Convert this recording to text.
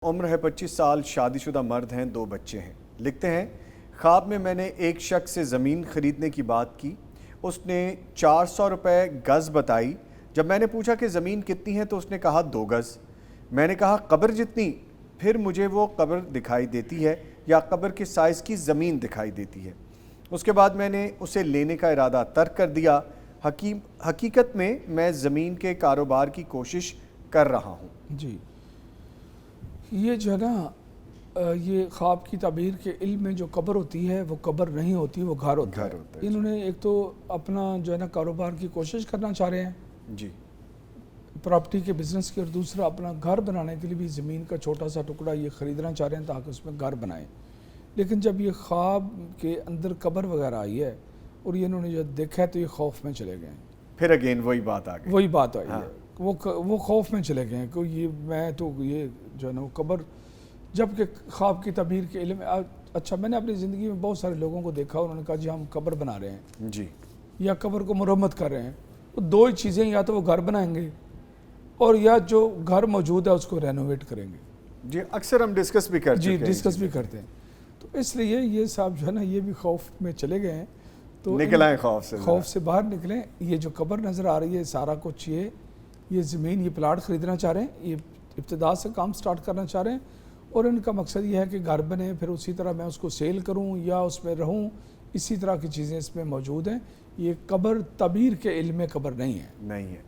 عمر ہے 25 سال، شادی شدہ مرد ہیں، 2 بچے ہیں۔ لکھتے ہیں خواب میں میں نے ایک شخص سے زمین خریدنے کی بات کی۔ اس نے 400 روپے گز بتائی۔ جب میں نے پوچھا کہ زمین کتنی ہے تو اس نے کہا 2 گز۔ میں نے کہا قبر جتنی؟ پھر مجھے وہ قبر دکھائی دیتی ہے یا قبر کے سائز کی زمین دکھائی دیتی ہے۔ اس کے بعد میں نے اسے لینے کا ارادہ ترک کر دیا۔ حقیقت میں میں زمین کے کاروبار کی کوشش کر رہا ہوں۔ جی، یہ جو ہے نا یہ خواب کی تعبیر کے علم میں جو قبر ہوتی ہے وہ قبر نہیں ہوتی، وہ گھر ہوتا ہے۔ انہوں نے ایک تو اپنا جو ہے نا کاروبار کی کوشش کرنا چاہ رہے ہیں جی، پراپرٹی کے بزنس کی، اور دوسرا اپنا گھر بنانے کے لیے بھی زمین کا چھوٹا سا ٹکڑا یہ خریدنا چاہ رہے ہیں تاکہ اس میں گھر بنائیں۔ لیکن جب یہ خواب کے اندر قبر وغیرہ آئی ہے اور یہ انہوں نے جو دیکھا ہے تو یہ خوف میں چلے گئے ہیں۔ پھر اگین وہی بات آ گئی، وہی بات آئی ہے، وہ خوف میں چلے گئے ہیں کہ یہ میں تو یہ جو ہے نا وہ قبر، جبکہ خواب کی تعبیر کے علم اچھا میں نے اپنی زندگی میں بہت سارے لوگوں کو دیکھا، انہوں نے کہا جی ہم قبر بنا رہے ہیں جی، یا قبر کو مرمت کر رہے ہیں۔ وہ دو ہی چیزیں، یا تو وہ گھر بنائیں گے اور یا جو گھر موجود ہے اس کو رینوویٹ کریں گے۔ جی اکثر ہم ڈسکس بھی کر چکے ہیں، جی ڈسکس بھی کرتے ہیں۔ تو اس لیے یہ صاحب جو ہے نا یہ بھی خوف میں چلے گئے ہیں، تو نکل آئیں خوف سے باہر نکلیں۔ یہ جو قبر نظر آ رہی ہے سارا کچھ، یہ زمین، یہ پلاٹ خریدنا چاہ رہے ہیں، یہ ابتدا سے کام سٹارٹ کرنا چاہ رہے ہیں، اور ان کا مقصد یہ ہے کہ گھر بنے، پھر اسی طرح میں اس کو سیل کروں یا اس میں رہوں، اسی طرح کی چیزیں اس میں موجود ہیں۔ یہ قبر تعبیر کے علم میں قبر نہیں ہے۔